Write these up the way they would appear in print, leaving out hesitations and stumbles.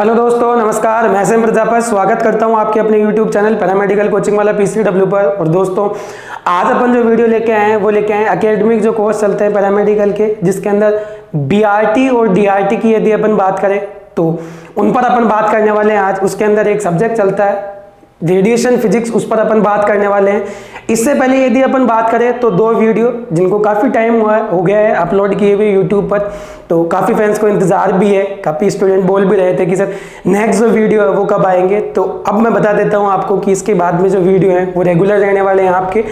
Hello दोस्तों, नमस्कार। मैं सेम प्रजापति स्वागत करता हूं आपके अपने यूट्यूब चैनल पैरामेडिकल कोचिंग वाला PCW पर। और दोस्तों, आज अपन जो वीडियो लेके आए हैं वो लेके आए हैं एकेडमिक जो कोर्स चलते हैं पैरामेडिकल के, जिसके अंदर BRT और DRT की यदि अपन बात करें तो उन पर अपन बात करने वाले हैं। आज उसके अंदर एक सब्जेक्ट चलता है रेडिएशन फिजिक्स, उस पर अपन बात करने वाले हैं। इससे पहले यदि अपन बात करें तो दो वीडियो जिनको काफ़ी टाइम हो गया है अपलोड किए हुए यूट्यूब पर, तो काफ़ी फैंस को इंतज़ार भी है। काफ़ी स्टूडेंट बोल भी रहे थे कि सर नेक्स्ट जो वीडियो है वो कब आएंगे। तो अब मैं बता देता हूँ आपको कि इसके बाद में जो वीडियो है वो रेगुलर रहने वाले हैं आपके।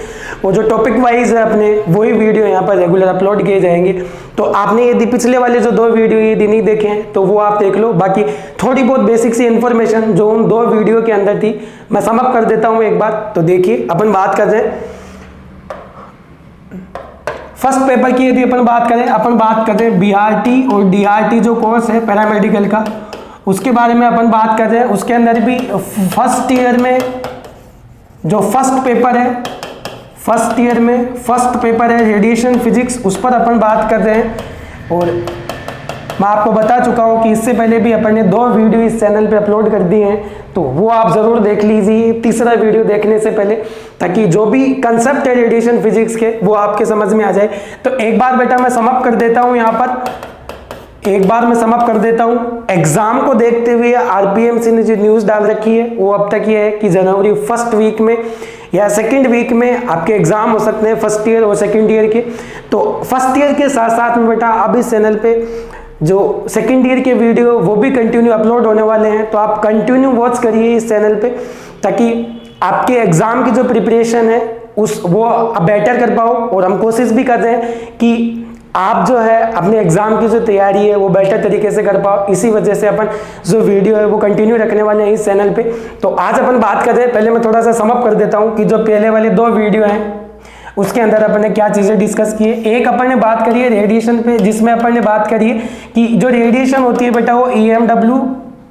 वो जो टॉपिक वाइज है अपने वही वीडियो यहाँ पर रेगुलर अपलोड किए जाएंगे। तो आपने यदि पिछले वाले जो दो वीडियो यदि नहीं देखे हैं तो वो आप देख लो। बाकी थोड़ी बहुत बेसिक सी इन्फॉर्मेशन जो उन दो वीडियो के अंदर थी मैं समअप कर देता हूँ एक बार। तो देखिए, अपन बात कर रहे हैं फर्स्ट पेपर की। यदि अपन बात करते हैं BRT और DRT जो कोर्स है पैरामेडिकल का, उसके बारे में अपन बात कर रहे हैं। उसके अंदर भी फर्स्ट ईयर में जो फर्स्ट पेपर है रेडिएशन फिजिक्स, उस पर अपन बात कर रहे हैं। और मैं आपको बता चुका हूं कि इससे पहले भी अपन ने दो वीडियो इस चैनल पे अपलोड कर दिए हैं, तो वो आप जरूर देख लीजिए तीसरा वीडियो देखने से पहले, ताकि जो भी कंसेप्ट है रेडिएशन फिजिक्स के वो आपके समझ में आ जाए। तो एक बार बेटा मैं समअप कर देता हूं यहाँ पर, एग्जाम को देखते हुए RPMC ने जो न्यूज़ डाल रखी है वो अब तक ये है कि जनवरी फर्स्ट वीक में या सेकंड वीक में आपके एग्जाम हो सकते हैं फर्स्ट ईयर और सेकंड ईयर के। तो फर्स्ट ईयर के साथ साथ में बेटा अब इस चैनल पे जो सेकंड ईयर के वीडियो वो भी कंटिन्यू अपलोड होने वाले हैं। तो आप कंटिन्यू वॉच करिए इस चैनल पे, ताकि आपके एग्जाम की जो प्रिपरेशन है वो आप बेटर कर पाओ। और हम कोशिश भी कर रहे हैं कि आप जो है अपने एग्जाम की जो तैयारी है वो बेटर तरीके से कर पाओ। इसी वजह से अपन जो वीडियो है वो कंटिन्यू रखने वाले हैं इस चैनल पे। तो आज अपन बात कर रहे हैं, पहले मैं थोड़ा सा समअप कर देता हूँ कि जो पहले वाले दो वीडियो हैं उसके अंदर अपन ने क्या चीजें डिस्कस की है। एक अपन ने बात करी है रेडिएशन पे, जिसमें अपन ने बात करी है कि जो रेडिएशन होती है बेटा वो EMW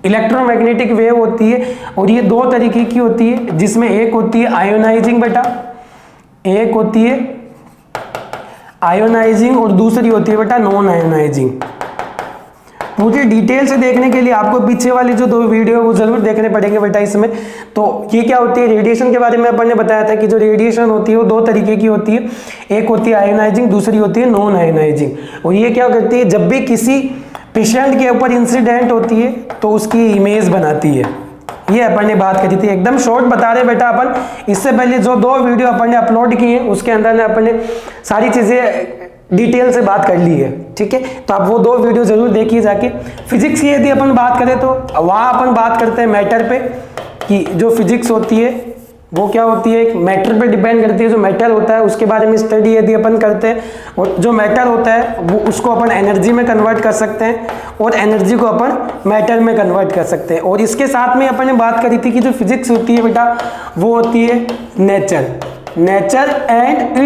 इलेक्ट्रोमैग्नेटिक वेव होती है। और ये दो तरीके की होती है, जिसमें एक होती है आयोनाइजिंग बेटा, एक होती है आयोनाइजिंग और दूसरी होती है बेटा नॉन आयोनाइजिंग। पूरी डिटेल से देखने के लिए आपको पीछे वाली जो दो वीडियो वो जरूर देखने पड़ेंगे बेटा इसमें। तो ये क्या होती है, रेडिएशन के बारे में अपन ने बताया था कि जो रेडिएशन होती है वो दो तरीके की होती है, एक होती है आयोनाइजिंग, दूसरी होती है नॉन आयोनाइजिंग। और ये क्या करती है, जब भी किसी पेशेंट के ऊपर इंसिडेंट होती है तो उसकी इमेज बनाती है। ये अपन ने बात करी थी, एकदम शॉर्ट बता रहे बेटा अपन। इससे पहले जो दो वीडियो अपन ने अपलोड किए हैं उसके अंदर अपन ने सारी चीजें डिटेल से बात कर ली है, ठीक है। तो आप वो दो वीडियो जरूर देखिए जाके। फिजिक्स की यदि अपन बात करें तो वहाँ अपन बात करते हैं मैटर पे, कि जो फिजिक्स होती है वो क्या होती है, एक मैटर पे डिपेंड करती है। जो मैटर होता है उसके बारे में स्टडी यदि अपन करते हैं, और जो मैटर होता है वो उसको अपन एनर्जी में कन्वर्ट कर सकते हैं, और एनर्जी को अपन मैटर में कन्वर्ट कर सकते हैं। और इसके साथ में अपन ने बात करी थी कि जो फिजिक्स होती है बेटा वो होती है नेचर एंड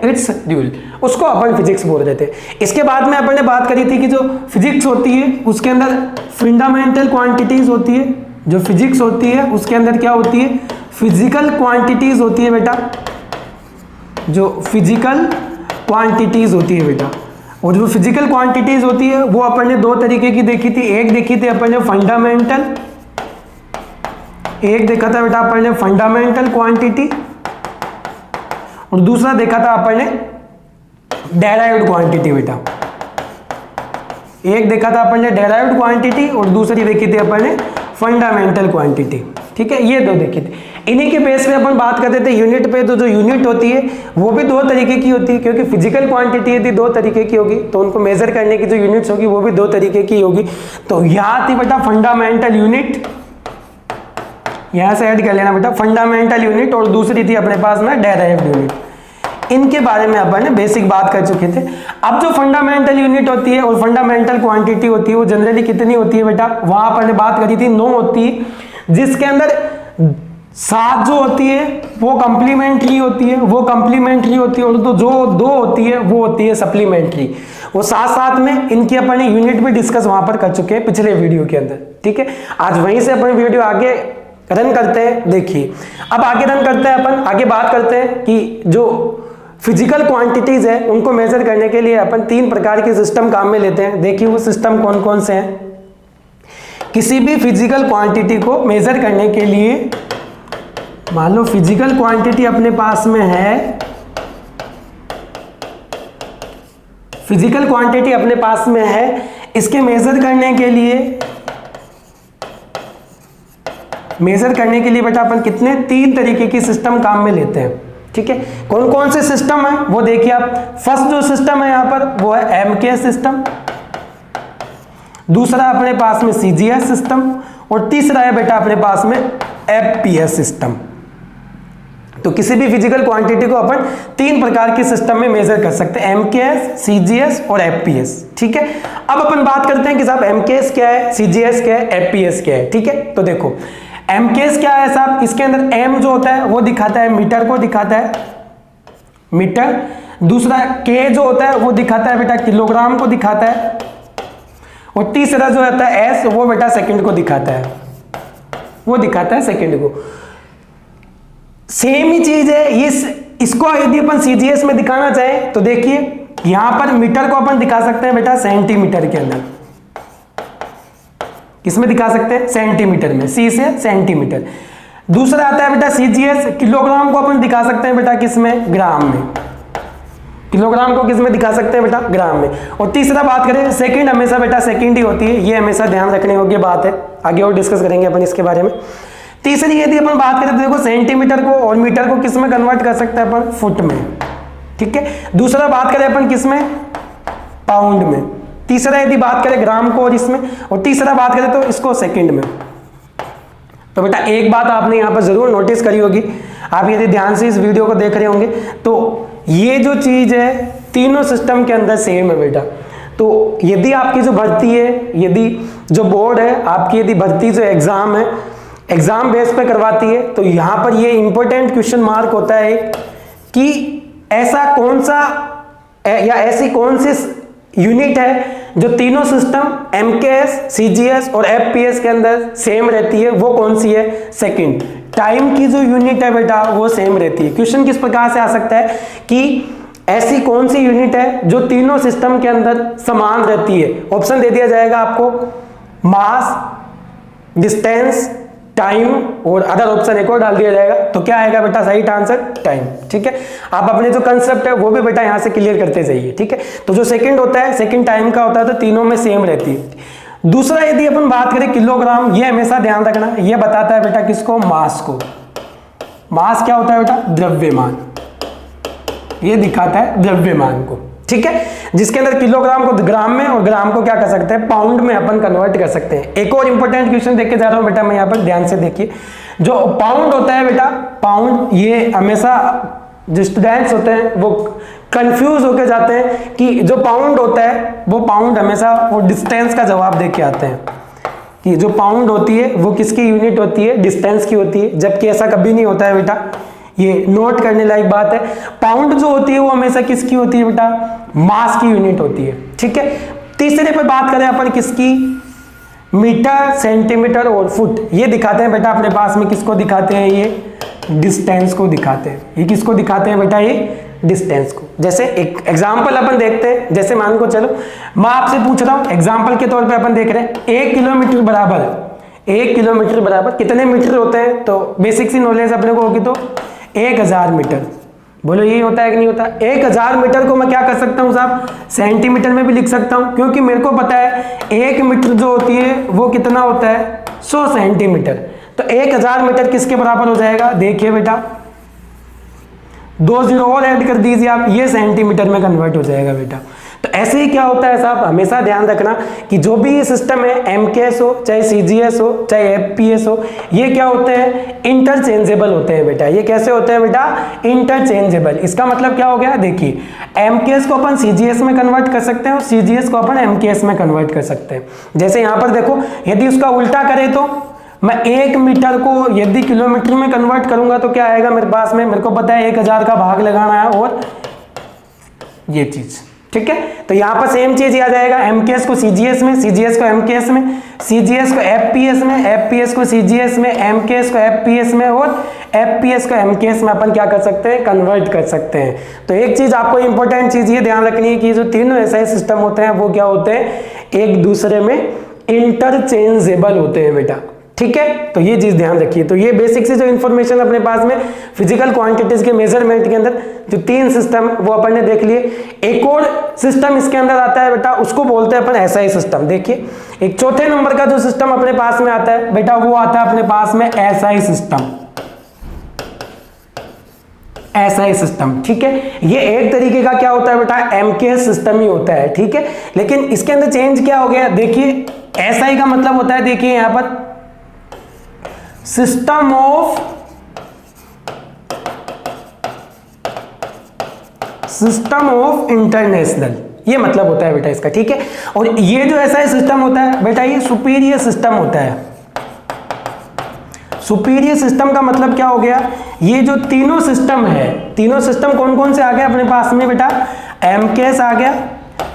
इट्स रूल, उसको अपन फिजिक्स बोल रहे थे। इसके बाद में अपन ने बात करी थी कि जो फिजिक्स होती है उसके अंदर फंडामेंटल क्वांटिटीज होती है। जो फिजिक्स होती है उसके अंदर क्या होती है, फिजिकल क्वांटिटीज होती है बेटा, जो फिजिकल क्वांटिटीज होती है बेटा। और जो फिजिकल क्वांटिटीज होती है वो अपन ने दो तरीके की देखी थी। एक देखी थी अपन ने फंडामेंटल, एक देखा था बेटा अपन ने फंडामेंटल क्वांटिटी, और दूसरा देखा था अपन ने डेराइव्ड क्वांटिटी बेटा। एक देखा था अपन ने डेराइव्ड क्वांटिटी और दूसरी देखी थी अपन ने फंडामेंटल क्वांटिटी, ठीक है। ये दो देखी थी। इन्हीं के बेस पे अपन बात करते थे यूनिट पे। तो जो यूनिट होती है वो भी दो तरीके की होती है, क्योंकि फिजिकल क्वांटिटी यदि दो तरीके की होगी तो उनको मेजर करने की जो यूनिट्स होगी वो भी दो तरीके की होगी। तो यहाँ थी बेटा फंडामेंटल यूनिट, यहां से ऐड कर लेना बेटा फंडामेंटल यूनिट, और दूसरी थी अपने पास में डेराइव्ड यूनिट। इनके बारे में अपन ने बेसिक बात कर चुके थे। अब जो फंडामेंटल यूनिट होती है और फंडामेंटल क्वांटिटी होती है वो जनरली कितनी होती है बेटा, वहां अपन ने बात करी थी 9 होती है, जिसके अंदर 7 जो होती है वो कंप्लीमेंट्री होती है, और तो जो 2 होती है वो होती है सप्लीमेंट्री। वो साथ साथ में इनकी अपन ने यूनिट भी डिस्कस वहां पर कर चुके हैं पिछले वीडियो के अंदर, ठीक है। आज वहीं से अपन वीडियो आगे रन करते हैं। देखिए अब आगे रन करते हैं अपन, आगे बात करते हैं कि जो फिजिकल क्वांटिटीज है उनको मेजर करने के लिए अपन 3 प्रकार के सिस्टम काम में लेते हैं। देखिए वो सिस्टम कौन कौन से हैं। किसी भी फिजिकल क्वांटिटी को मेजर करने के लिए, मान लो फिजिकल क्वांटिटी अपने पास में है, फिजिकल क्वांटिटी अपने पास में है, इसके मेजर करने के लिए बेटा अपन कितने 3 तरीके की सिस्टम काम में लेते हैं। ठीक है, कौन कौन से सिस्टम है वो देखिए आप। फर्स्ट जो सिस्टम है यहां पर वो है एमकेएस सिस्टम, दूसरा अपने पास में सीजीएस सिस्टम, और तीसरा है बेटा अपने पास में एफपीएस सिस्टम। तो किसी भी फिजिकल क्वांटिटी को अपन 3 प्रकार के सिस्टम में मेजर कर सकते हैं, एमकेएस, सीजीएस और एफपीएस। ठीक है, अब अपन बात करते हैं कि साहब एमकेएस क्या है, सीजीएस क्या है, एफपीएस क्या है। ठीक है, तो देखो एमकेएस क्या है साहब, इसके अंदर एम जो होता है वो दिखाता है मीटर को, दिखाता है मीटर। दूसरा के जो होता है वो दिखाता है बेटा किलोग्राम को दिखाता है, और तीसरा जो होता है एस वो बेटा सेकंड को दिखाता है, वो दिखाता है सेकंड को। सेम ही चीज है इसको यदि अपन सीजीएस में दिखाना चाहें तो देखिए यहां पर मीटर को अपन दिखा सकते हैं बेटा सेंटीमीटर के अंदर। किसमें दिखा सकते हैं, सेंटीमीटर में, सी से सेंटीमीटर। दूसरा आता है बेटा सीजीएस, किलोग्राम को अपन दिखा सकते हैं बेटा किसमें, ग्राम में। किलोग्राम को किसमें दिखा सकते हैं बेटा, ग्राम में। और तीसरा बात करें सेकंड, हमेशा बेटा सेकंड ही होती है, ये हमेशा ध्यान रखने योग्य बात है, आगे और डिस्कस करेंगे अपन इसके बारे में। तीसरी यदि अपन बात करें तो देखो सेंटीमीटर को और मीटर को किसमें कन्वर्ट कर सकते हैं अपन, फुट में। ठीक है, दूसरा बात करें अपन किसमें, पाउंड में। तीसरा यदि बात करें ग्राम को और इसमें, और तीसरा बात करें तो इसको सेकंड में। तो बेटा एक बात आपने यहां पर जरूर नोटिस करी होगी, आप यदि ध्यान से इस वीडियो को देख रहे होंगे तो ये जो चीज है तीनों सिस्टम के अंदर सेम है बेटा। तो यदि आपकी जो भर्ती है, यदि जो बोर्ड है आपकी, यदि भर्ती जो एग्जाम है एग्जाम बेस पे करवाती है, तो यहां पर ये इंपॉर्टेंट क्वेश्चन मार्क होता है कि ऐसा कौन सा या ऐसी कौन सी यूनिट है जो तीनों सिस्टम एमकेएस, सीजीएस और एफपीएस के अंदर सेम रहती है, वो कौन सी है, सेकंड। टाइम की जो यूनिट है बेटा वो सेम रहती है। क्वेश्चन किस प्रकार से आ सकता है कि ऐसी कौन सी यूनिट है जो तीनों सिस्टम के अंदर समान रहती है। ऑप्शन दे दिया जाएगा आपको, मास, डिस्टेंस, टाइम और अदर ऑप्शन एक और डाल दिया जाएगा। तो क्या आएगा बेटा सही आंसर, टाइम। ठीक है, आप अपने जो कंसेप्ट है वो भी बेटा यहां से क्लियर करते जाइए। ठीक है, तो जो सेकंड होता है, सेकंड टाइम का होता है, तो तीनों में सेम रहती है। दूसरा यदि अपन बात करें किलोग्राम, ये हमेशा ध्यान रखना, ये बताता है बेटा किसको, मास को। मास क्या होता है बेटा, द्रव्यमान, ये दिखाता है द्रव्यमान को। ठीक है, जिसके अंदर किलोग्राम को ग्राम में और ग्राम को क्या कर सकते हैं, पाउंड में अपन कन्वर्ट कर सकते हैं। एक और इंपॉर्टेंट क्वेश्चन देख के जा रहा हूं बेटा मैं यहाँ पर, ध्यान से देखिए। जो पाउंड होता है बेटा, पाउंड, ये हमेशा जो स्टूडेंट्स होते हैं वो कंफ्यूज होके जाते हैं कि जो पाउंड होता है वो पाउंड हमेशा वो डिस्टेंस का जवाब दे के आते हैं कि जो पाउंड होती है वो किसकी यूनिट होती है, डिस्टेंस की होती है, जबकि ऐसा कभी नहीं होता है बेटा। ये नोट करने लायक बात है। पाउंड जो होती है वो हमेशा किसकी होती है बेटा, मास की यूनिट होती है। ठीक है, तीसरे पे बात करें अपन किसकी, मीटर, सेंटीमीटर और फुट। ये दिखाते हैं बेटा अपने पास में, किसको दिखाते हैं, ये डिस्टेंस को दिखाते हैं। ये किसको दिखाते हैं बेटा, ये डिस्टेंस को। जैसे एक एग्जांपल अपन देखते हैं, जैसे मान को चलो मैं आपसे पूछ रहा हूं, एग्जांपल के तौर पे अपन देख रहे हैं 1 किलोमीटर बराबर, 1 किलोमीटर बराबर कितने मीटर होते हैं। तो बेसिक सी नॉलेज अपने को होगी तो 1000 मीटर। बोलो ये होता है कि नहीं होता। 1000 मीटर को मैं क्या कर सकता हूं साहब, सेंटीमीटर में भी लिख सकता हूं, क्योंकि मेरे को पता है 1 मीटर जो होती है वो कितना होता है, 100 सेंटीमीटर। तो 1000 मीटर किसके बराबर हो जाएगा, देखिए बेटा 2 जीरो और ऐड कर दीजिए आप, ये सेंटीमीटर में कन्वर्ट हो जाएगा बेटा। तो ऐसे ही क्या होता है साहब, हमेशा ध्यान रखना कि जो भी ये सिस्टम है, एमकेएस हो चाहे सीजीएस हो चाहे एफपीएस हो, ये क्या होते हैं, इंटरचेंजेबल होते हैं बेटा। ये कैसे होते हैं बेटा, इंटरचेंजेबल। इसका मतलब क्या हो गया, देखिए एमकेएस को अपन सीजीएस में कन्वर्ट कर सकते हैं और सीजीएस को अपन एमकेएस में कन्वर्ट कर सकते हैं। जैसे यहाँ पर देखो, यदि उसका उल्टा करें तो मैं 1 मीटर को यदि किलोमीटर में कन्वर्ट करूंगा तो क्या आएगा मेरे पास में, मेरे को पता है 1000 का भाग लगाना है और ये चीज ठीक है। तो यहाँ पर सेम चीज आ जाएगा, एमकेएस को सीजीएस में, सीजीएस को एमकेएस में, सीजीएस को एफपीएस में, एफपीएस को सीजीएस में, एमकेएस को एफपीएस में और एफपीएस को एमकेएस में अपन क्या कर सकते हैं, कन्वर्ट कर सकते हैं। तो एक चीज आपको इंपॉर्टेंट चीज ये ध्यान रखनी है कि जो तीनों एसआई सिस्टम होते हैं वो क्या होते हैं, एक दूसरे में इंटरचेंजेबल होते हैं बेटा, ठीक है। तो ये चीज ध्यान रखिए। तो ये बेसिक से जो इन्फॉर्मेशन अपने पास में फिजिकल क्वांटिटीज के मेजरमेंट के अंदर जो तीन सिस्टम वो अपन ने देख लिए। एक और सिस्टम इसके अंदर आता है बेटा, उसको बोलते हैं अपन एसआई सिस्टम। देखिए एक चौथे नंबर का जो सिस्टम अपने पास में आता है बेटा, वो आता है अपने पास में एसआई सिस्टम, एसआई सिस्टम, ठीक है। ये एक तरीके का क्या होता है बेटा, एमकेएस सिस्टम ही होता है, ठीक है। लेकिन इसके अंदर चेंज क्या हो गया, देखिए एसआई का मतलब होता है, देखिए यहां पर सिस्टम ऑफ इंटरनेशनल, ये मतलब होता है बेटा इसका, ठीक है। और ये जो एसआई सिस्टम होता है बेटा, ये सुपीरियर सिस्टम होता है। सुपीरियर सिस्टम का मतलब क्या हो गया, ये जो तीनों सिस्टम है, तीनों सिस्टम कौन कौन से आ गए अपने पास में बेटा, एमकेएस आ गया,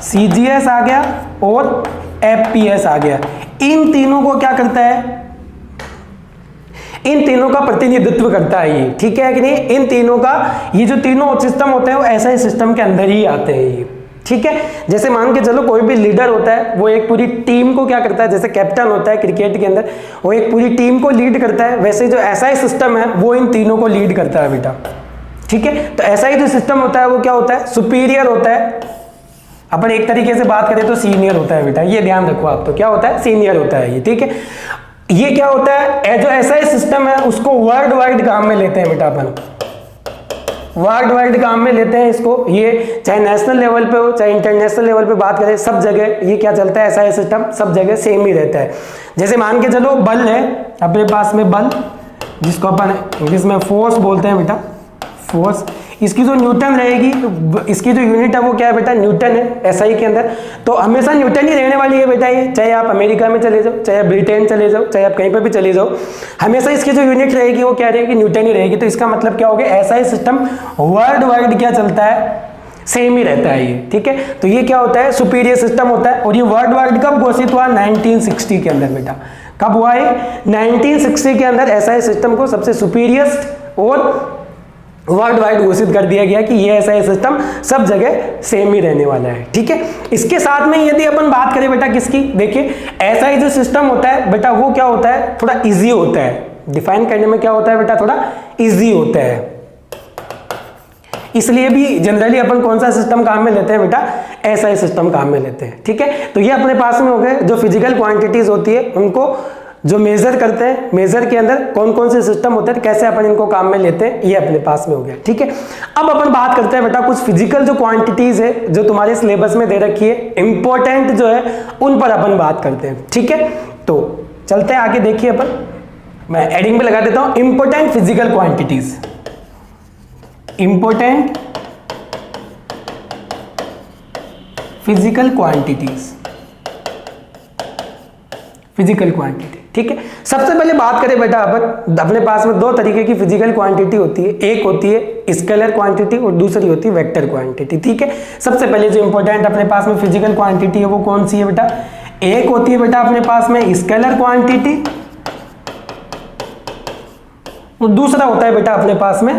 सीजीएस आ गया और एफपीएस आ गया। इन तीनों को क्या करता है, इन तीनों का प्रतिनिधित्व करता है ये, ठीक है कि नहीं। इन तीनों का, ये जो तीनों सिस्टम होते हैं वो एसआई सिस्टम के अंदर ही आते हैं ये, ठीक है। जैसे मान के चलो कोई भी लीडर होता है वो एक पूरी टीम को क्या करता है, जैसे कैप्टन होता है क्रिकेट के अंदर, वो एक पूरी टीम को लीड करता है, वैसे जो एसआई सिस्टम है वो इन तीनों को लीड करता है बेटा, ठीक है। तो एसआई जो सिस्टम होता है वो क्या होता है, सुपीरियर होता है। अपन एक तरीके से बात करें तो सीनियर होता है बेटा, ये ध्यान रखो आप। तो क्या होता है, सीनियर होता है ये, ठीक है। ये क्या होता है, जो एसआई सिस्टम है उसको वर्ल्ड वाइड काम में लेते हैं बेटा अपन, वर्ल्ड वाइड काम में लेते हैं इसको। ये चाहे नेशनल लेवल पे हो चाहे इंटरनेशनल लेवल पे बात करें, सब जगह ये क्या चलता है, एसआई सिस्टम सब जगह सेम ही रहता है। जैसे मान के चलो बल है अपने पास में, बल जिसको अपन इंग्लिश में फोर्स बोलते हैं बेटा, फोर्स। इसकी जो न्यूटन रहेगी, इसकी जो यूनिट है वो क्या है बेटा, न्यूटन है एसआई के अंदर। तो हमेशा न्यूटन ही रहने वाली है बेटा ये, चाहे आप अमेरिका में चले जाओ, चाहे ब्रिटेन चले जाओ, चाहे आप कहीं पर भी चले जाओ, हमेशा इसकी जो यूनिट रहेगी वो क्या रहेगी, न्यूटन ही रहेगी। तो इसका मतलब क्या हो गया, एसआई सिस्टम वर्ल्ड वाइड क्या चलता है, सेम ही रहता है ये, ठीक है। तो ये क्या होता है, सुपीरियर सिस्टम होता है। और ये वर्ल्ड वाइड कब घोषित हुआ, 1960 के अंदर बेटा। कब हुआ है, 1960 के अंदर एसआई सिस्टम को सबसे सुपीरियर और वर्ल्ड वाइड घोषित कर दिया गया कि ये एसआई सिस्टम सब जगह सेम ही रहने वाला है, ठीक है। इसके साथ में यदि अपन बात करें बेटा किसकी, देखिए एसआई जो सिस्टम होता है बेटा वो क्या होता है, थोड़ा इजी होता है, डिफाइन करने में क्या होता है बेटा, थोड़ा इजी होता है। इसलिए भी जनरली अपन कौन सा सिस्टम काम में लेते हैं बेटा, एसआई सिस्टम काम में लेते हैं, ठीक है। तो ये अपने पास में हो गए जो फिजिकल क्वांटिटीज होती है उनको जो मेजर करते हैं, मेजर के अंदर कौन कौन से सिस्टम होते हैं, कैसे अपन इनको काम में लेते हैं, ये अपने पास में हो गया, ठीक है। अब अपन बात करते हैं बेटा कुछ फिजिकल जो क्वांटिटीज है जो तुम्हारे सिलेबस में दे रखी है, इंपॉर्टेंट जो है उन पर अपन बात करते हैं, ठीक है। तो चलते हैं आगे, देखिए अपन, मैं एडिंग में लगा देता हूं, important physical quantities, important physical quantities, physical quantity, ठीक है। सबसे पहले बात करें बेटा अपन, अपने पास में दो तरीके की फिजिकल क्वांटिटी होती है, एक होती है स्केलर क्वांटिटी और दूसरी होती है वेक्टर क्वांटिटी, ठीक है। सबसे पहले जो इंपॉर्टेंट अपने पास में फिजिकल क्वांटिटी है वो कौन सी है बेटा, एक होती है बेटा अपने पास में स्केलर क्वांटिटी और दूसरा होता है बेटा अपने पास में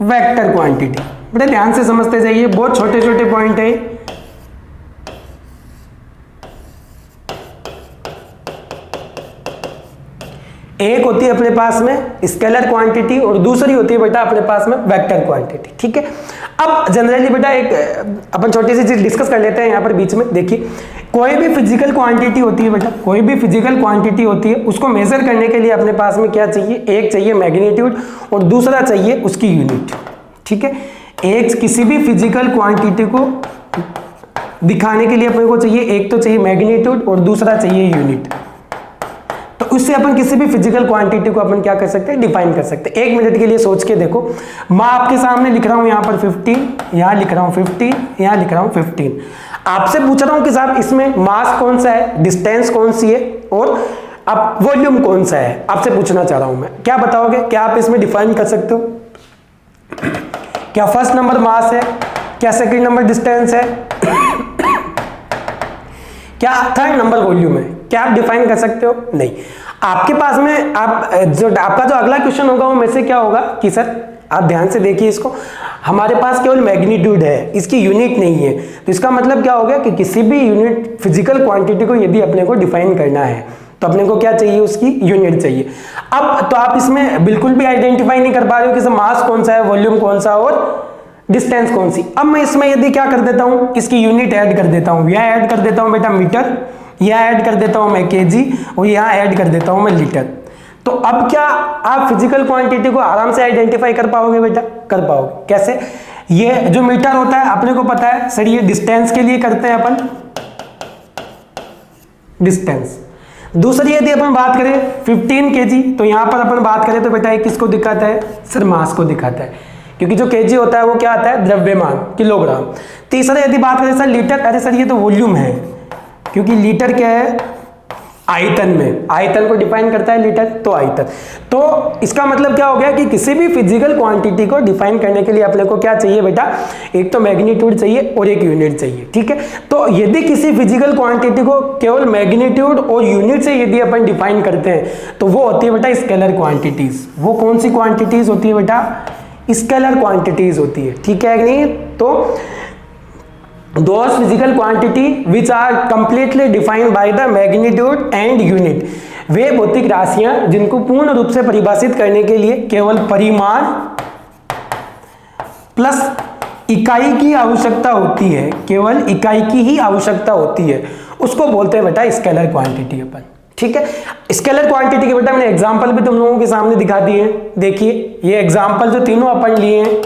वेक्टर क्वांटिटी। बेटा ध्यान से समझते जाइए, बहुत छोटे छोटे पॉइंट है। एक होती है अपने पास में स्केलर क्वांटिटी और दूसरी होती है बेटा अपने पास में वेक्टर क्वांटिटी, ठीक है। अब जनरली बेटा एक अपन छोटी सी चीज डिस्कस कर लेते हैं यहाँ पर बीच में। देखिए कोई भी फिजिकल क्वांटिटी होती है बेटा, कोई भी फिजिकल क्वांटिटी होती है, उसको मेजर करने के लिए अपने पास में क्या चाहिए, एक चाहिए मैग्नीट्यूड और दूसरा चाहिए उसकी यूनिट, ठीक है। एक किसी भी फिजिकल क्वांटिटी को दिखाने के लिए अपने को चाहिए, एक तो चाहिए मैग्नीट्यूड और दूसरा चाहिए यूनिट। तो उससे अपन किसी भी फिजिकल क्वांटिटी को अपन क्या कर सकते हैं, डिफाइन कर सकते हैं। एक मिनट के लिए सोच के देखो, मैं आपके सामने लिख रहा हूं यहाँ पर 15, यहाँ लिख रहा हूं 15, यहाँ लिख रहा हूं 15। आपसे पूछ रहा हूं कि साहब इसमें मास कौन सा है, डिस्टेंस कौन सी है और अब वॉल्यूम कौन सा है, आपसे पूछना चाह रहा हूं मैं। क्या बताओगे, क्या आप इसमें डिफाइन कर सकते हो? क्या फर्स्ट नंबर मास है, क्या सेकंड नंबर डिस्टेंस है? क्या थर्ड नंबर वॉल्यूम है? क्या आप डिफाइन कर सकते हो? नहीं। आपके पास में आपका जो अगला क्वेश्चन होगा वो में से क्या होगा कि सर आप ध्यान से देखिए इसको, हमारे पास केवल मैग्नीट्यूड है, इसकी यूनिट नहीं है। तो इसका मतलब क्या हो गया कि किसी भी यूनिट फिजिकल क्वांटिटी को यदि अपने को डिफाइन करना है तो अपने को क्या चाहिए? उसकी यूनिट चाहिए। अब तो आप इसमें बिल्कुल भी आइडेंटिफाई नहीं कर पा रहे हो कि मास कौन सा है, वॉल्यूम कौन सा और डिस्टेंस कौन सी। अब मैं इसमें यदि क्या कर देता हूं, इसकी यूनिट ऐड कर देता हूं, यहां ऐड कर देता हूं बेटा मीटर, यहां ऐड कर देता हूं मैं केजी और यहां ऐड कर देता हूं मैं लीटर। तो अब क्या आप फिजिकल क्वांटिटी को आराम से आइडेंटिफाई कर पाओगे बेटा? कर पाओगे। कैसे? ये जो मीटर होता है अपने को पता है सर, ये डिस्टेंस के लिए करते हैं अपन, डिस्टेंस। दूसरी यदि अपन बात करें 15 केजी, तो यहां पर अपन बात करें तो बेटा ये किसको दिखाता है? सर मास को दिखाता है, क्योंकि जो केजी होता है वो क्या आता है? द्रव्यमान, किलोग्राम। तीसरा यदि बात करें सर लीटर, अरे सर ये तो वॉल्यूम है, क्योंकि लीटर क्या है? आयतन में, आयतन को डिफाइन करता है लीटर, तो आयतन। तो इसका मतलब क्या हो गया कि किसी भी फिजिकल क्वांटिटी को डिफाइन करने के लिए अपने को क्या चाहिए बेटा? एक तो मैग्नीट्यूड चाहिए और एक यूनिट चाहिए, ठीक है। तो यदि किसी फिजिकल क्वांटिटी को केवल मैग्नीट्यूड और यूनिट से यदि अपन डिफाइन करते हैं तो वो होती है बेटा स्केलर क्वांटिटीज। वो कौन सी क्वांटिटीज होती है बेटा? स्केलर क्वांटिटीज होती है, ठीक है कि नहीं? तो those physical quantity which are completely defined by the magnitude and unit, वे भौतिक राशियां जिनको पूर्ण रूप से परिभाषित करने के लिए केवल परिमाण प्लस इकाई की आवश्यकता होती है, केवल इकाई की ही आवश्यकता होती है, उसको बोलते हैं बेटा स्केलर क्वांटिटी अपन, ठीक है। स्केलर क्वांटिटी के बेटा मैंने एग्जांपल भी तुम लोगों के सामने दिखा दिए हैं। देखिए ये एग्जांपल जो तीनों अपन लिए हैं,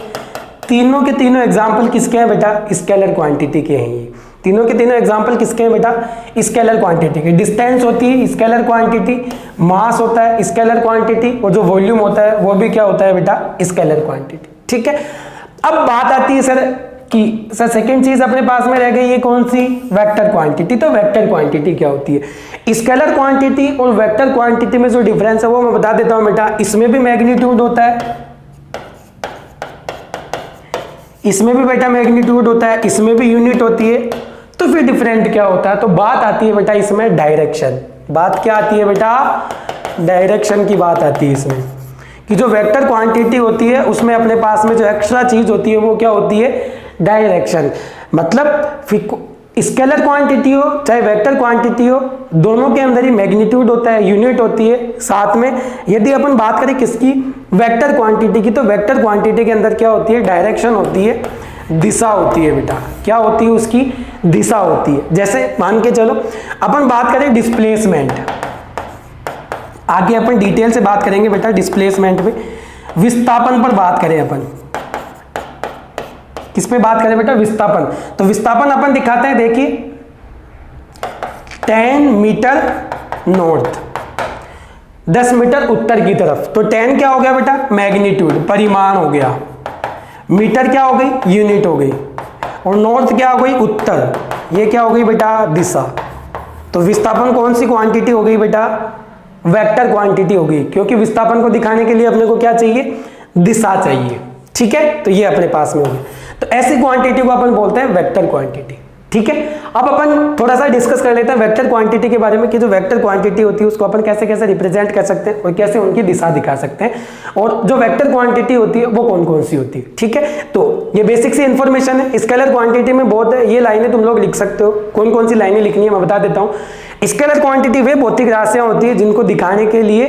तीनों के तीनों एग्जाम्पल किसके हैं बेटा? स्केलर क्वांटिटी के हैं। ये तीनों के तीनों एग्जाम्पल किसके हैं बेटा? स्केलर क्वांटिटी के। डिस्टेंस होती है स्केलर क्वांटिटी, मास होता है स्केलर क्वांटिटी और जो वॉल्यूम होता है वो भी क्या होता है बेटा? स्केलर क्वांटिटी, ठीक है। अब बात आती है सर कि सर सेकंड चीज अपने पास में रह गई, ये कौन सी? Vector quantity. तो वेक्टर क्वांटिटी क्या होती है? स्केलर क्वांटिटी और वेक्टर क्वांटिटी में जो डिफरेंस है वो मैं बता देता हूं बेटा। इसमें भी मैग्नीट्यूड होता है, इसमें भी बेटा मैग्नीट्यूड होता है, इसमें भी यूनिट होती है। तो फिर डिफरेंट क्या होता है? तो बात आती है बेटा इसमें डायरेक्शन। बात क्या आती है बेटा? डायरेक्शन की बात आती है इसमें, कि जो वेक्टर क्वांटिटी होती है उसमें अपने पास में जो एक्स्ट्रा चीज होती है वो क्या होती है? डायरेक्शन। मतलब स्केलर क्वांटिटी हो चाहे वेक्टर क्वांटिटी हो, दोनों के अंदर ही मैग्नीट्यूड होता है, यूनिट होती है साथ में। यदि अपन बात करें किसकी? वेक्टर क्वांटिटी की, तो वेक्टर क्वांटिटी के अंदर क्या होती है? डायरेक्शन होती है, दिशा होती है बेटा। क्या होती है? उसकी दिशा होती है। जैसे मान के चलो अपन बात करें डिस्प्लेसमेंट, आगे अपन डिटेल से बात करेंगे बेटा डिस्प्लेसमेंट पे। विस्थापन पर बात करें अपन, किस पे बात करें बेटा? विस्थापन। तो विस्थापन अपन दिखाते हैं, देखिए 10 मीटर नॉर्थ, 10 मीटर उत्तर की तरफ। तो 10 क्या हो गया बेटा? मैग्नीट्यूड, परिमाण हो गया। मीटर क्या हो गई? यूनिट हो गई। और नॉर्थ क्या हो गई? उत्तर। ये क्या हो गई बेटा? दिशा। तो विस्थापन कौन सी क्वांटिटी हो गई बेटा? वेक्टर क्वांटिटी हो गई, क्योंकि विस्थापन को दिखाने के लिए अपने को क्या चाहिए? दिशा चाहिए, ठीक है। तो ये अपने पास में होगी। तो ऐसी क्वांटिटी को अपन बोलते हैं वेक्टर क्वांटिटी, ठीक है। अब अपन थोड़ा सा डिस्कस कर लेते हैं वेक्टर क्वांटिटी के बारे में, कि जो वेक्टर क्वांटिटी होती है उसको अपन कैसे कैसे रिप्रेजेंट कर सकते हैं और कैसे उनकी दिशा दिखा सकते हैं, और जो वेक्टर क्वांटिटी होती है वो कौन कौन सी होती है, ठीक है। तो ये बेसिक सी इंफॉर्मेशन है। स्केलर क्वांटिटी में बहुत है, ये लाइनें तुम लोग लिख सकते हो। कौन कौन सी लाइनें लिखनी है मैं बता देता हूँ। स्केलर क्वांटिटी वे भौतिक राशियां होती है जिनको दिखाने के लिए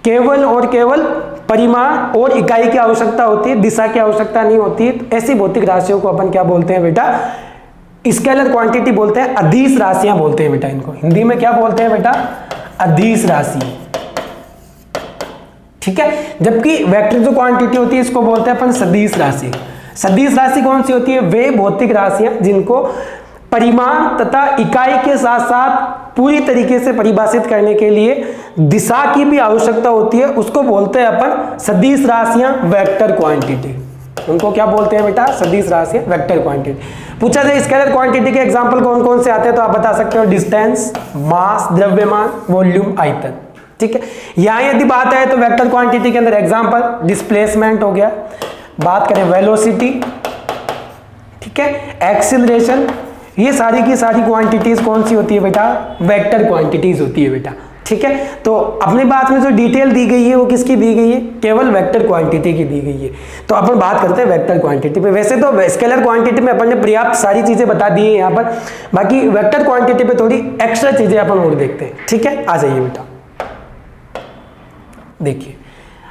केवल और केवल परिमाण और इकाई की आवश्यकता होती है, दिशा की आवश्यकता नहीं होती है। तो ऐसी भौतिक राशियों को अपन क्या बोलते हैं बेटा? स्केलर क्वांटिटी बोलते हैं, अदिश राशियां बोलते हैं बेटा इनको। हिंदी में क्या बोलते हैं बेटा? अदिश राशि, ठीक है। जबकि वेक्टर जो क्वांटिटी होती है इसको बोलते हैं अपन सदिश राशि। सदिश राशि कौन सी होती है? वे भौतिक राशियां जिनको परिमाण तथा इकाई के साथ साथ पूरी तरीके से परिभाषित करने के लिए दिशा की भी आवश्यकता होती है, उसको बोलते हैं अपन सदिश राशियां, वेक्टर क्वांटिटी। उनको क्या बोलते हैं बेटा? सदिश राशियां, वेक्टर क्वांटिटी। पूछा जाए स्केलर क्वांटिटी के एग्जांपल कौन कौन से आते हैं तो आप बता सकते हो डिस्टेंस, मास, द्रव्यमान, वॉल्यूम, आयतन, ठीक है। यहां यदि बात है तो वेक्टर क्वांटिटी के अंदर एग्जांपल डिस्प्लेसमेंट हो गया, बात करें वेलोसिटी, ठीक है। एक्सीलरेशन, ये सारी की सारी क्वांटिटीज कौन सी होती है बेटा, वेक्टर क्वांटिटीज होती है बेटा, ठीक है। तो अपने बात में जो डिटेल दी गई है वो किसकी दी गई है, केवल वेक्टर क्वांटिटी की दी गई है। तो अपन बात करते हैं वेक्टर क्वांटिटी पे। वैसे तो स्केलर क्वांटिटी में अपन ने पर्याप्त सारी चीजें बता दी है यहाँ पर, बाकी वेक्टर क्वांटिटी पे थोड़ी एक्स्ट्रा चीजें अपन और देखते हैं, ठीक है। आ जाइए बेटा, देखिए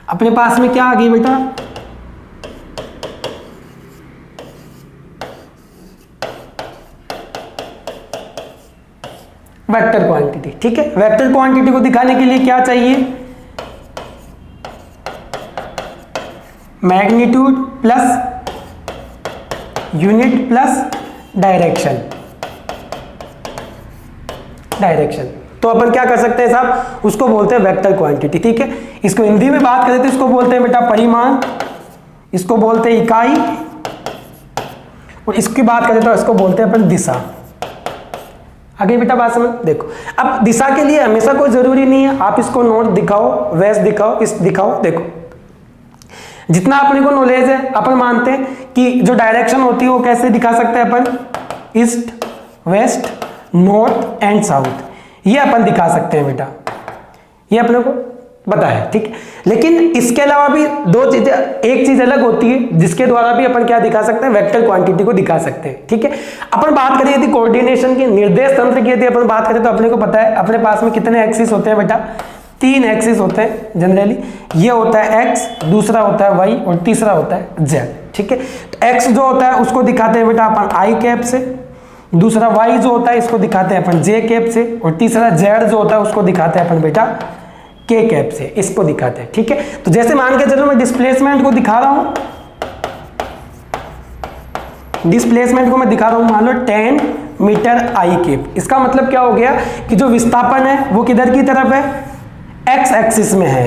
अपने पास में क्या आ गई बेटा, वेक्टर क्वांटिटी, ठीक है। वेक्टर क्वांटिटी को दिखाने के लिए क्या चाहिए, magnitude plus unit plus direction. तो अपन क्या कर सकते हैं साहब, उसको बोलते हैं वेक्टर क्वांटिटी, ठीक है। इसको हिंदी में बात करें तो इसको बोलते हैं बेटा परिमाण, इसको बोलते हैं इकाई, और इसकी बात करें तो इसको बोलते हैं अपन दिशा। आगे बेटा बात समझ, देखो अब दिशा के लिए हमेशा कोई जरूरी नहीं है, आप इसको नॉर्थ दिखाओ, वेस्ट दिखाओ, इस दिखाओ, देखो जितना अपने को नॉलेज है अपन मानते हैं कि जो डायरेक्शन होती है वो कैसे दिखा सकते हैं अपन, east, west, north and south, ये अपन दिखा सकते हैं बेटा, ये अपने को पता है, ठीक है। लेकिन इसके अलावा भी दो चीजें, एक चीज अलग होती है जिसके द्वारा भी अपन क्या दिखा सकते हैं, वेक्टर क्वांटिटी को दिखा सकते हैं, ठीक है। अपन बात करें यदि कोऑर्डिनेशन की, निर्देश तंत्र की यदि अपन बात करें तो अपने को पता है अपने पास में कितने एक्सिस होते हैं बेटा, 3 एक्सिस होते हैं जनरली। ये होता है एक्स, दूसरा होता है वाई और तीसरा होता है जेड, ठीक है। तो एक्स जो होता है उसको दिखाते हैं बेटा अपन आई कैप से, दूसरा वाई जो होता है इसको दिखाते हैं अपन जे कैप से, और तीसरा जेड जो होता है उसको दिखाते हैं अपन बेटा के कैप से, इसको दिखाते हैं, ठीक है। तो जैसे मान के चलो मैं डिस्प्लेसमेंट को दिखा रहा हूं, डिस्प्लेसमेंट को मैं दिखा रहा हूं मान लो 10 मीटर आई कैप, इसका मतलब क्या हो गया कि जो विस्थापन है वो किधर की तरफ है, एक्स एक्सिस में है,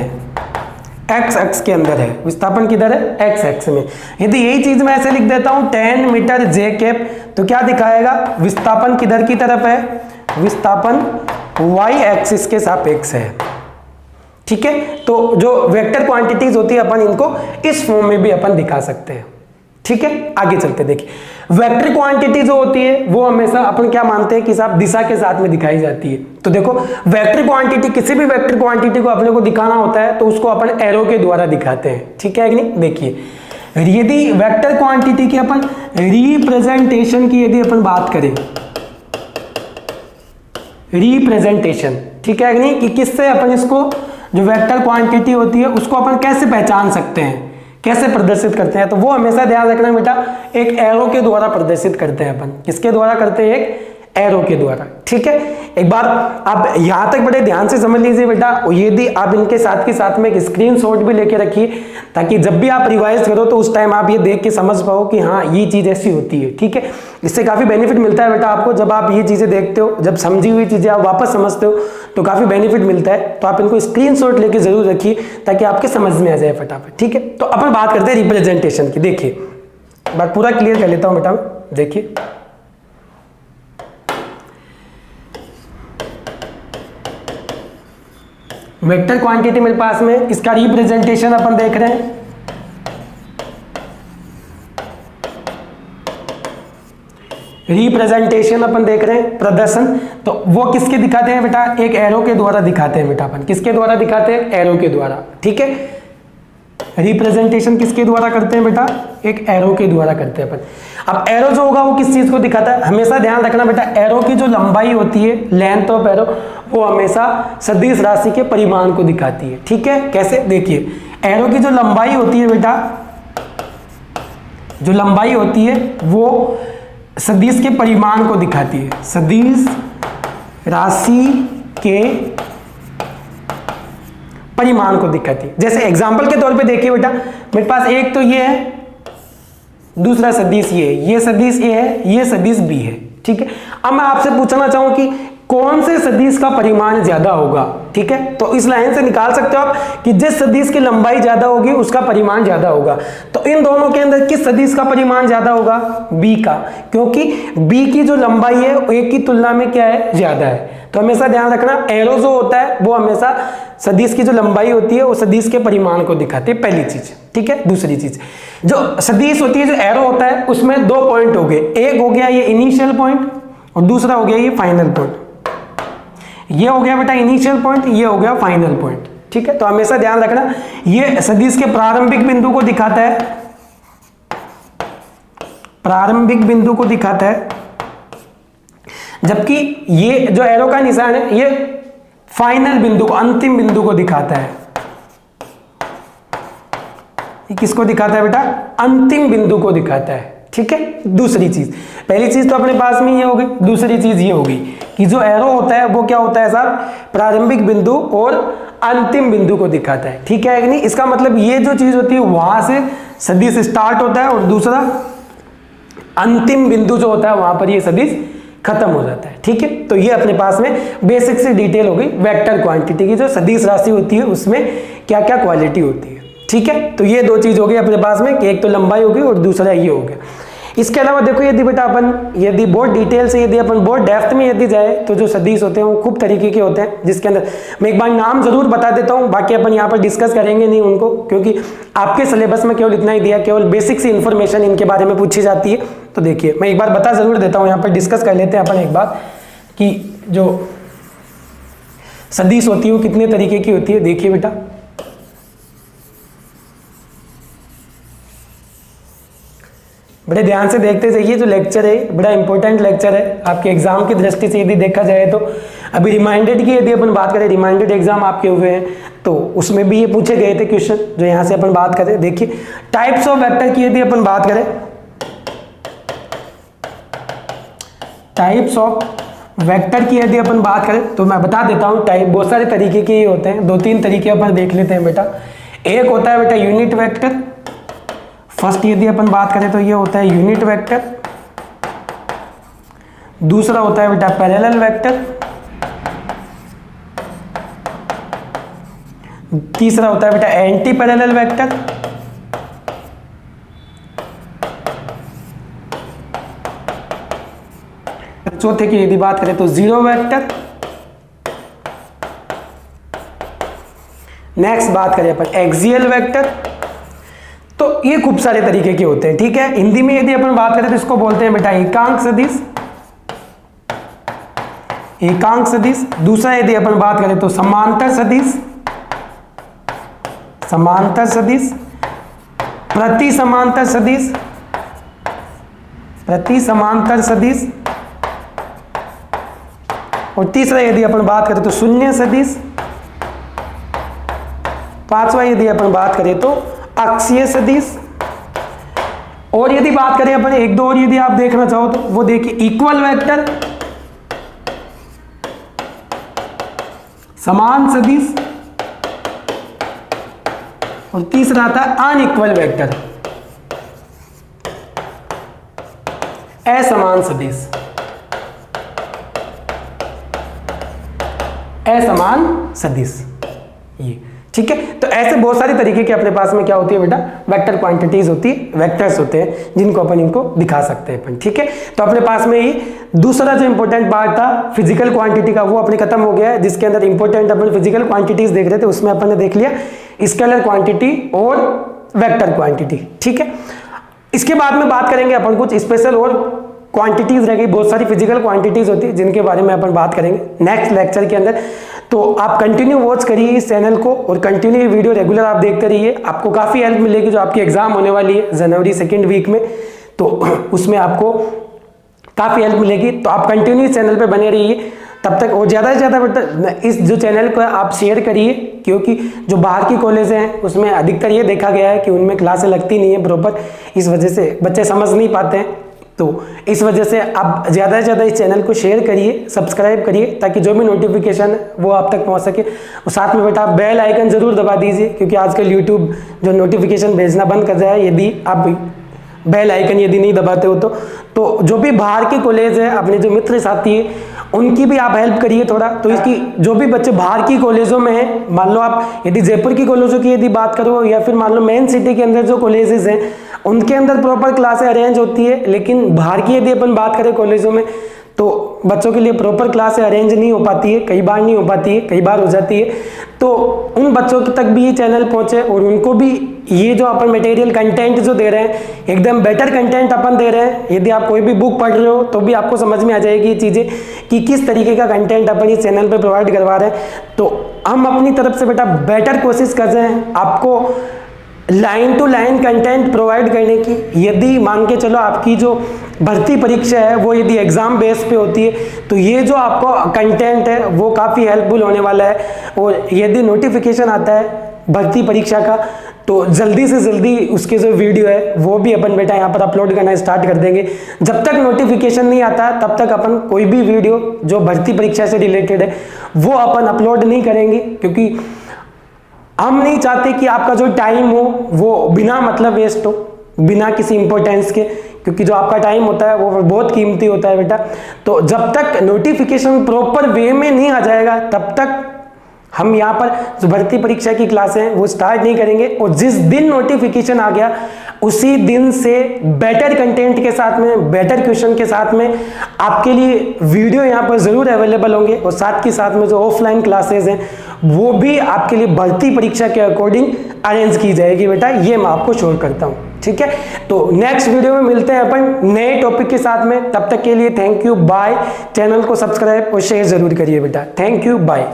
एक्स एक्स के अंदर है, विस्थापन किधर है, एक्स एक्स में। यदि यही चीज मैं ऐसे लिख देता हूं 10 मीटर जे कैप, तो क्या दिखाएगा, विस्थापन किधर की तरफ है, विस्थापन वाई एक्सिस के सापेक्ष है, ठीक है। तो जो वेक्टर क्वांटिटीज होती है अपन इनको इस फॉर्म में भी अपन दिखा सकते हैं, ठीक है। आगे चलते देखिए, वेक्टर क्वांटिटी जो होती है वो हमेशा अपन क्या मानते हैं कि साहब दिशा के साथ में दिखाई जाती है। तो देखो वेक्टर क्वांटिटी, किसी भी वेक्टर क्वांटिटी को अपने को दिखाना होता है तो उसको अपन एरो के द्वारा दिखाते हैं, ठीक है कि नहीं। देखिए यदि वेक्टर क्वांटिटी की अपन रिप्रेजेंटेशन की यदि अपन बात करें, रिप्रेजेंटेशन, ठीक है कि नहीं, कि किससे अपन इसको जो वेक्टर क्वांटिटी होती है उसको अपन कैसे पहचान सकते हैं, कैसे प्रदर्शित करते हैं, तो वो हमेशा ध्यान रखना बेटा, एक एरो के द्वारा प्रदर्शित करते हैं अपन। किसके द्वारा करते हैं, एक एरो के द्वारा, ठीक है। एक बार आप यहां तक बड़े ध्यान से समझ लीजिए बेटा, यदि आप इनके साथ के साथ में एक स्क्रीनशॉट भी लेके रखिए ताकि जब भी आप रिवाइज करो तो उस टाइम आप ये देख के समझ पाओ कि हाँ ये चीज ऐसी होती है, ठीक है। इससे काफी बेनिफिट मिलता है बेटा आपको, जब आप ये चीजें देखते हो, जब समझी हुई चीजें आप वापस समझते हो तो काफी बेनिफिट मिलता है। तो आप इनको स्क्रीनशॉट लेके जरूर रखिए ताकि आपके समझ में आ जाए फटाफट, ठीक है। तो अपन बात करते हैं रिप्रेजेंटेशन की। देखिए बात पूरा क्लियर कर लेता हूं बेटा, देखिए वेक्टर क्वांटिटी मेरे पास में, इसका रिप्रेजेंटेशन अपन देख रहे हैं। रिप्रेजेंटेशन अपन देख रहे हैं, प्रदर्शन, तो वो किसके दिखाते हैं बेटा, एक एरो के द्वारा दिखाते हैं बेटा अपन। किसके द्वारा दिखाते हैं, एरो के द्वारा, ठीक है। रिप्रेजेंटेशन किसके द्वारा करते हैं बेटा, एक एरो के द्वारा करते हैं अपन। अब एरो जो होगा वो किस चीज को दिखाता है, हमेशा ध्यान रखना बेटा, एरो की जो लंबाई होती है, लेंथ ऑफ एरो, वो हमेशा सदिश राशि के परिमाण को दिखाती है, ठीक है। कैसे, देखिए एरो की जो लंबाई होती है बेटा, जो लंबाई होती है वो सदिश के परिमाण को दिखाती है, सदिश राशि के परिमाण को दिखाती है। जैसे एग्जांपल के तौर पे देखिए बेटा, मेरे पास एक तो ये है, दूसरा सदिश ये है, ये सदिश ए है, ये सदिश बी है, ठीक है। अब मैं आपसे पूछना चाहूं कि कौन से सदिश का परिमाण ज्यादा होगा। ठीक है, तो इस लाइन से निकाल सकते हो आप कि जिस सदिश की लंबाई ज्यादा होगी उसका परिमाण ज्यादा होगा। तो इन दोनों के अंदर किस सदिश का परिमाण ज्यादा होगा, बी का, क्योंकि बी की जो लंबाई है ए की तुलना में क्या है, ज्यादा है। तो हमेशा ध्यान रखना, एरो जो होता है वो हमेशा सदिश की जो लंबाई होती है वो सदिश के परिमाण को दिखाती है, पहली चीज। ठीक है, दूसरी चीज, जो सदिश होती है, जो एरो होता है उसमें दो पॉइंट हो गए, एक हो गया ये इनिशियल पॉइंट और दूसरा हो गया ये फाइनल पॉइंट। ये हो गया बेटा इनिशियल पॉइंट, ये हो गया फाइनल पॉइंट। ठीक है, तो हमेशा ध्यान रखना ये सदिश के प्रारंभिक बिंदु को दिखाता है, प्रारंभिक बिंदु को दिखाता है, जबकि ये जो एरो का निशान है ये फाइनल बिंदु को, अंतिम बिंदु को दिखाता है। ये किसको दिखाता है बेटा, अंतिम बिंदु को दिखाता है। ठीक है, दूसरी चीज, पहली चीज तो अपने पास में ये हो गई, दूसरी चीज ये होगी कि जो एरो होता है वो क्या होता है साहब, प्रारंभिक बिंदु और अंतिम बिंदु को दिखाता है। ठीक है कि नहीं, इसका मतलब ये जो चीज होती है वहां से सदिश स्टार्ट होता है और दूसरा अंतिम बिंदु जो होता है वहां पर ये सदिश खत्म हो जाता है। ठीक है, तो ये अपने पास में बेसिक सी डिटेल हो गई वेक्टर क्वांटिटी की, जो सदिश राशि होती है उसमें क्या क्या क्वालिटी होती है। ठीक है, तो ये दो चीज हो गई अपने पास में कि एक तो लंबाई होगी और दूसरा ये हो गया। इसके अलावा देखो यदि बेटा अपन यदि बहुत डिटेल से यदि अपन बहुत डेप्थ में यदि जाए तो जो सदिश होते हैं वो खूब तरीके के होते हैं, जिसके अंदर मैं एक बार नाम जरूर बता देता हूँ, बाकी अपन यहाँ पर डिस्कस करेंगे नहीं उनको, क्योंकि आपके सिलेबस में केवल इतना ही दिया, केवल बेसिक सी इन्फॉर्मेशन इनके बारे में पूछी जाती है। तो देखिए मैं एक बार बता जरूर देता हूँ, यहाँ पर डिस्कस कर लेते हैं अपन एक बार कि जो सदिश होती है वो कितने तरीके की होती है। देखिए बेटा, बड़े ध्यान से देखते जाइए, जो लेक्चर है बड़ा इंपॉर्टेंट लेक्चर है आपके एग्जाम की दृष्टि से यदि देखा जाए तो। अभी रिमाइंडेड की यदि अपन बात करें, रिमाइंडेड एग्जाम आपके हुए हैं तो उसमें भी ये पूछे गए थे क्वेश्चन, जो यहाँ से अपन बात करें। देखिए टाइप्स ऑफ वेक्टर की यदि अपन बात करें, टाइप्स ऑफ वेक्टर की यदि अपन बात करें तो मैं बता देता हूँ टाइप बहुत सारे तरीके के होते हैं, दो तीन तरीके अपन देख लेते हैं बेटा। एक होता है बेटा यूनिट वेक्टर, फर्स्ट यदि अपन बात करें तो ये होता है यूनिट वेक्टर। दूसरा होता है बेटा पैरेलल वेक्टर। तीसरा होता है बेटा एंटी पैरेलल वेक्टर। चौथे की यदि बात करें तो जीरो वेक्टर। नेक्स्ट बात करें अपन एक्सियल वेक्टर। तो ये खूब सारे तरीके के होते हैं। ठीक है, हिंदी में यदि अपन बात करें तो इसको बोलते हैं बेटा एकांक सदिश, एकांक सदिश। दूसरा यदि अपन बात करें तो समांतर सदिश, समांतर सदिश। प्रति समांतर सदिश, प्रति समांतर सदिश। और तीसरा यदि अपन बात करें तो शून्य सदिश। पांचवा यदि अपन बात करें तो अक्षीय सदिश। और यदि बात करें अपन एक दो और यदि आप देखना चाहो तो वो देखिए इक्वल वेक्टर, समान सदिश। और तीसरा आता है अनइक्वल वेक्टर, असमान सदिश, असमान सदिश। ये ठीक है, तो ऐसे बहुत सारे तरीके के अपने पास में क्या होती है बेटा, वेक्टर क्वांटिटीज होती है, वेक्टर्स होते हैं जिनको अपन इनको दिखा सकते हैं अपन। ठीक है, तो अपने पास में ही दूसरा जो इंपॉर्टेंट पार्ट था फिजिकल क्वांटिटी का वो अपने खत्म हो गया है, जिसके अंदर इंपॉर्टेंट अपन फिजिकल क्वांटिटीज देख रहे थे, उसमें अपन ने देख लिया स्केलर क्वांटिटी और वेक्टर क्वांटिटी। ठीक है, इसके बाद में बात करेंगे अपन कुछ स्पेशल और क्वांटिटीज रहेगी, बहुत सारी फिजिकल क्वांटिटीज होती है जिनके बारे में अपन बात करेंगे नेक्स्ट लेक्चर के अंदर। तो आप कंटिन्यू वॉच करिए इस चैनल को और कंटिन्यू वीडियो रेगुलर आप देखते रहिए, आपको काफ़ी हेल्प मिलेगी। जो आपकी एग्जाम होने वाली है जनवरी सेकेंड वीक में, तो उसमें आपको काफ़ी हेल्प मिलेगी। तो आप कंटिन्यू इस चैनल पे बने रहिए तब तक, और ज़्यादा से ज़्यादा इस जो चैनल को आप शेयर करिए, क्योंकि जो बाहर की कॉलेज हैं उसमें अधिकतर ये देखा गया है कि उनमें क्लासें लगती नहीं है प्रॉपर, इस वजह से बच्चे समझ नहीं पाते हैं। तो इस वजह से आप ज़्यादा से ज़्यादा इस चैनल को शेयर करिए, सब्सक्राइब करिए, ताकि जो भी नोटिफिकेशन है वो आप तक पहुंच सके। और साथ में बेटा आप बेल आइकन ज़रूर दबा दीजिए, क्योंकि आजकल यूट्यूब जो नोटिफिकेशन भेजना बंद कर रहा है यदि आप बेल आइकन यदि नहीं दबाते हो तो जो भी बाहर के कॉलेज है, अपने जो मित्र साथी है उनकी भी आप हेल्प करिए थोड़ा। तो इसकी जो भी बच्चे बाहर की कॉलेजों में हैं, मान लो आप यदि जयपुर की कॉलेजों की यदि बात करो या फिर मान लो मेन सिटी के अंदर जो कॉलेजेस हैं उनके अंदर प्रॉपर क्लासें अरेंज होती है, लेकिन बाहर की यदि अपन बात करें कॉलेजों में तो बच्चों के लिए प्रॉपर क्लासें अरेंज नहीं हो पाती है, कई बार नहीं हो पाती है, कई बार हो जाती है। तो उन बच्चों तक भी ये चैनल पहुंचे और उनको भी ये जो अपन मटेरियल कंटेंट जो दे रहे हैं एकदम बेटर कंटेंट अपन दे रहे हैं। यदि आप कोई भी बुक पढ़ रहे हो तो भी आपको समझ में आ जाएगी ये चीज़ें कि किस तरीके का कंटेंट अपन इस चैनल पे प्रोवाइड करवा रहे हैं। तो हम अपनी तरफ से बेटा बेटर कोशिश कर रहे हैं आपको line to line content provide करने की। यदि मान के चलो आपकी जो भर्ती परीक्षा है वो यदि एग्जाम बेस पे होती है तो ये जो आपको कंटेंट है वो काफ़ी हेल्पफुल होने वाला है। और यदि नोटिफिकेशन आता है भर्ती परीक्षा का तो जल्दी से जल्दी उसके जो वीडियो है वो भी अपन बेटा यहाँ पर अपलोड करना स्टार्ट कर देंगे। जब तक नोटिफिकेशन नहीं आता तब तक अपन कोई भी वीडियो जो भर्ती परीक्षा से रिलेटेड है वो अपन अपलोड नहीं करेंगे, क्योंकि हम नहीं चाहते कि आपका जो टाइम हो वो बिना मतलब वेस्ट हो, बिना किसी इंपॉर्टेंस के, क्योंकि जो आपका टाइम होता है वो बहुत कीमती होता है बेटा। तो जब तक नोटिफिकेशन प्रॉपर वे में नहीं आ जाएगा तब तक हम यहाँ पर जो भर्ती परीक्षा की क्लासें हैं वो स्टार्ट नहीं करेंगे। और जिस दिन नोटिफिकेशन आ गया उसी दिन से बेटर कंटेंट के साथ में, बेटर क्वेश्चन के साथ में आपके लिए वीडियो यहाँ पर ज़रूर अवेलेबल होंगे। और साथ के साथ में जो ऑफलाइन क्लासेज हैं वो भी आपके लिए भर्ती परीक्षा के अकॉर्डिंग अरेंज की जाएगी बेटा, ये मैं आपको श्योर करता हूँ। ठीक है, तो नेक्स्ट वीडियो में मिलते हैं अपन नए टॉपिक के साथ में। तब तक के लिए थैंक यू, बाय। चैनल को सब्सक्राइब और शेयर जरूर करिए बेटा। Thank you, bye.